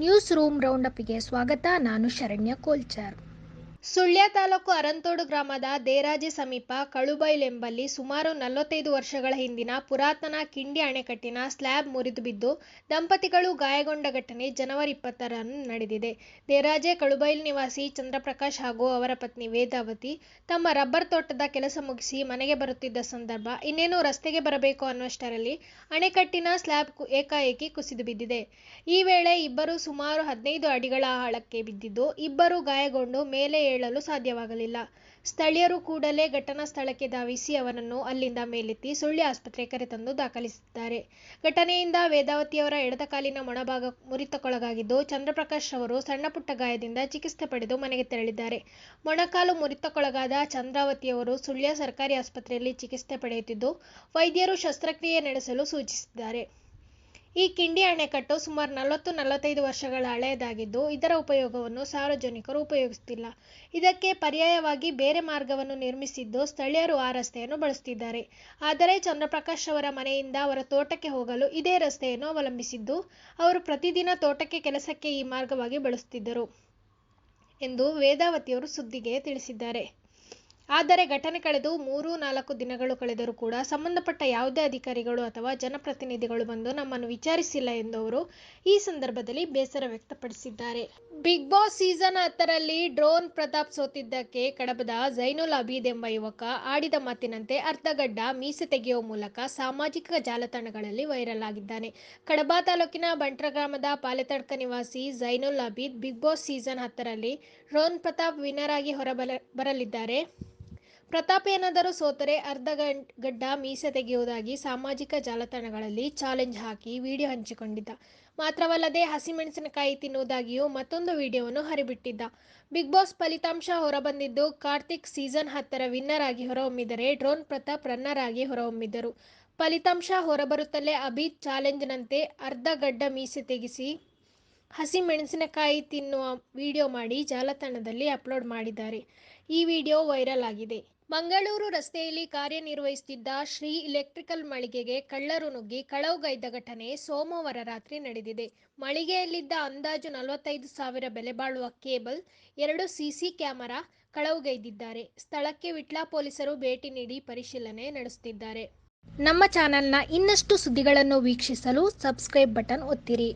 News room ರೌಂಡಪ್ಗೆ ಸ್ವಾಗತ. ನಾನು ಶರಣ್ಯ ಕೋಲ್ಚಾರ್. ಸುಳ್ಯ ತಾಲೂಕು ಅರಂತೋಡು ಗ್ರಾಮದ ದೇರಾಜೆ ಸಮೀಪ ಕಳುಬೈಲ್ ಎಂಬಲ್ಲಿ ಸುಮಾರು 45 ವರ್ಷಗಳ ಹಿಂದಿನ ಪುರಾತನ ಕಿಂಡಿ ಅಣೆಕಟ್ಟಿನ ಸ್ಲ್ಯಾಬ್ ಮುರಿದು ಬಿದ್ದು ದಂಪತಿಗಳು ಗಾಯಗೊಂಡ ಘಟನೆ ಜನವರಿ 20ರಂದು ನಡೆದಿದೆ. ದೇರಾಜೆ ಕಳುಬೈಲ್ ನಿವಾಸಿ ಚಂದ್ರಪ್ರಕಾಶ್ ಹಾಗೂ ಅವರ ಪತ್ನಿ ವೇದಾವತಿ ತಮ್ಮ ರಬ್ಬರ್ ತೋಟದ ಕೆಲಸ ಮುಗಿಸಿ ಮನೆಗೆ ಬರುತ್ತಿದ್ದ ಸಂದರ್ಭ ಇನ್ನೇನು ರಸ್ತೆಗೆ ಬರಬೇಕು ಅನ್ನುವಷ್ಟರಲ್ಲಿ ಅಣೆಕಟ್ಟಿನ ಸ್ಲ್ಯಾಬ್ ಏಕಾಏಕಿ ಕುಸಿದು ಬಿದ್ದಿದೆ. ಈ ವೇಳೆ ಇಬ್ಬರು ಸುಮಾರು 15 ಅಡಿಗಳ ಆಳಕ್ಕೆ ಬಿದ್ದಿದ್ದು ಇಬ್ಬರು ಗಾಯಗೊಂಡು ಮೇಲೆ ಏಳಲು ಸಾಧ್ಯವಾಗಲಿಲ್ಲ. ಸ್ಥಳೀಯರು ಕೂಡಲೇ ಘಟನಾ ಸ್ಥಳಕ್ಕೆ ಧಾವಿಸಿ ಅವರನ್ನು ಅಲ್ಲಿಂದ ಮೇಲೆತ್ತಿ ಸುಳ್ಯ ಆಸ್ಪತ್ರೆಗೆ ಕರೆತಂದು ದಾಖಲಿಸಿದ್ದಾರೆ. ಘಟನೆಯಿಂದ ವೇದಾವತಿಯವರ ಎಡದ ಕಾಲಿನ ಮೊಣಭಾಗ ಮುರಿತಕ್ಕೊಳಗಾಗಿದ್ದು, ಚಂದ್ರಪ್ರಕಾಶ್ ಅವರು ಸಣ್ಣಪುಟ್ಟ ಗಾಯದಿಂದ ಚಿಕಿತ್ಸೆ ಪಡೆದು ಮನೆಗೆ ತೆರಳಿದ್ದಾರೆ. ಮೊಣಕಾಲು ಮುರಿತಕ್ಕೊಳಗಾದ ಚಂದ್ರಾವತಿಯವರು ಸುಳ್ಯ ಸರ್ಕಾರಿ ಆಸ್ಪತ್ರೆಯಲ್ಲಿ ಚಿಕಿತ್ಸೆ ಪಡೆಯುತ್ತಿದ್ದು, ವೈದ್ಯರು ಶಸ್ತ್ರಕ್ರಿಯೆ ನಡೆಸಲು ಸೂಚಿಸಿದ್ದಾರೆ. ಈ ಕಿಂಡಿ ಅಣೆಕಟ್ಟು ಸುಮಾರು 40-45 ವರ್ಷಗಳ ಹಳೆಯದಾಗಿದ್ದು, ಇದರ ಉಪಯೋಗವನ್ನು ಸಾರ್ವಜನಿಕರು ಉಪಯೋಗಿಸುತ್ತಿಲ್ಲ. ಇದಕ್ಕೆ ಪರ್ಯಾಯವಾಗಿ ಬೇರೆ ಮಾರ್ಗವನ್ನು ನಿರ್ಮಿಸಿದ್ದು, ಸ್ಥಳೀಯರು ಆ ರಸ್ತೆಯನ್ನು ಬಳಸುತ್ತಿದ್ದಾರೆ. ಆದರೆ ಚಂದ್ರಪ್ರಕಾಶ್ ಅವರ ಮನೆಯಿಂದ ಅವರ ತೋಟಕ್ಕೆ ಹೋಗಲು ಇದೇ ರಸ್ತೆಯನ್ನು ಅವಲಂಬಿಸಿದ್ದು, ಅವರು ಪ್ರತಿದಿನ ತೋಟಕ್ಕೆ ಕೆಲಸಕ್ಕೆ ಈ ಮಾರ್ಗವಾಗಿ ಬಳಸುತ್ತಿದ್ದರು ಎಂದು ವೇದಾವತಿಯವರು ಸುದ್ದಿಗೆ ತಿಳಿಸಿದ್ದಾರೆ. ಆದರೆ ಘಟನೆ ಕಳೆದು 3-4 ದಿನಗಳು ಕಳೆದರೂ ಕೂಡ ಸಂಬಂಧಪಟ್ಟ ಯಾವುದೇ ಅಧಿಕಾರಿಗಳು ಅಥವಾ ಜನಪ್ರತಿನಿಧಿಗಳು ಬಂದು ನಮ್ಮನ್ನು ವಿಚಾರಿಸಿಲ್ಲ ಎಂದು ಅವರು ಈ ಸಂದರ್ಭದಲ್ಲಿ ಬೇಸರ ವ್ಯಕ್ತಪಡಿಸಿದ್ದಾರೆ. ಬಿಗ್ ಬಾಸ್ ಸೀಸನ್ 10ರಲ್ಲಿ ಡ್ರೋನ್ ಪ್ರತಾಪ್ ಸೋತಿದ್ದಕ್ಕೆ ಕಡಬದ ಝೈನುಲ್ ಅಬೀದ್ ಎಂಬ ಯುವಕ ಆಡಿದ ಮಾತಿನಂತೆ ಅರ್ಧಗಡ್ಡ ಮೀಸೆ ತೆಗೆಯುವ ಮೂಲಕ ಸಾಮಾಜಿಕ ಜಾಲತಾಣಗಳಲ್ಲಿ ವೈರಲ್ ಆಗಿದ್ದಾನೆ. ಕಡಬ ತಾಲೂಕಿನ ಬಂಟ್ರ ಗ್ರಾಮದ ಪಾಲೆತಡ್ಕ ನಿವಾಸಿ Zainul Abid big boss season 10ರಲ್ಲಿ ಡ್ರೋನ್ ಪ್ರತಾಪ್ ವಿನ್ನರ್ ಆಗಿ ಹೊರಬರಲಿದ್ದಾರೆ. ಪ್ರತಾಪ್ ಏನಾದರೂ ಸೋತರೆ ಅರ್ಧಗಡ್ಡ ಮೀಸೆ ತೆಗೆಯುವುದಾಗಿ ಸಾಮಾಜಿಕ ಜಾಲತಾಣಗಳಲ್ಲಿ ಚಾಲೆಂಜ್ ಹಾಕಿ ವಿಡಿಯೋ ಹಂಚಿಕೊಂಡಿದ್ದ. ಮಾತ್ರವಲ್ಲದೆ ಹಸಿಮೆಣಸಿನಕಾಯಿ ತಿನ್ನುವುದಾಗಿಯೂ ಮತ್ತೊಂದು ವಿಡಿಯೋವನ್ನು ಹರಿಬಿಟ್ಟಿದ್ದ. ಬಿಗ್ ಬಾಸ್ ಫಲಿತಾಂಶ ಹೊರಬಂದಿದ್ದು, ಕಾರ್ತಿಕ್ ಸೀಸನ್ 10ರ ವಿನ್ನರ್ ಆಗಿ ಹೊರಹೊಮ್ಮಿದರೆ ಡ್ರೋನ್ ಪ್ರತಾಪ್ ರನ್ನರ್ ಆಗಿ ಹೊರಹೊಮ್ಮಿದ್ದರು. ಫಲಿತಾಂಶ ಹೊರಬರುತ್ತಲೇ ಅಬೀದ್ ಚಾಲೆಂಜ್ನಂತೆ ಅರ್ಧಗಡ್ಡ ಮೀಸೆ ತೆಗೆಸಿ ಹಸಿ ಮೆಣಸಿನಕಾಯಿ ತಿನ್ನುವ ವಿಡಿಯೋ ಮಾಡಿ ಜಾಲತಾಣದಲ್ಲಿ ಅಪ್ಲೋಡ್ ಮಾಡಿದ್ದಾರೆ. ಈ ವಿಡಿಯೋ ವೈರಲ್ ಆಗಿದೆ. ಮಂಗಳೂರು ರಸ್ತೆಯಲ್ಲಿ ಕಾರ್ಯನಿರ್ವಹಿಸುತ್ತಿದ್ದ ಶ್ರೀ ಇಲೆಕ್ಟ್ರಿಕಲ್ ಮಳಿಗೆಗೆ ಕಳ್ಳರು ನುಗ್ಗಿ ಕಳವುಗೈದ ಘಟನೆ ಸೋಮವಾರ ರಾತ್ರಿ ನಡೆದಿದೆ. ಮಳಿಗೆಯಲ್ಲಿದ್ದ ಅಂದಾಜು 45,000 ಬೆಲೆ ಬಾಳುವ ಕೇಬಲ್, 2 ಸಿಸಿ ಕ್ಯಾಮೆರಾ ಕಳವುಗೈದಿದ್ದಾರೆ. ಸ್ಥಳಕ್ಕೆ ವಿಟ್ಲ ಪೊಲೀಸರು ಭೇಟಿ ನೀಡಿ ಪರಿಶೀಲನೆ ನಡೆಸುತ್ತಿದ್ದಾರೆ. ನಮ್ಮ ಚಾನೆಲ್ನ ಇನ್ನಷ್ಟು ಸುದ್ದಿಗಳನ್ನು ವೀಕ್ಷಿಸಲು ಸಬ್ಸ್ಕ್ರೈಬ್ ಬಟನ್ ಒತ್ತಿರಿ.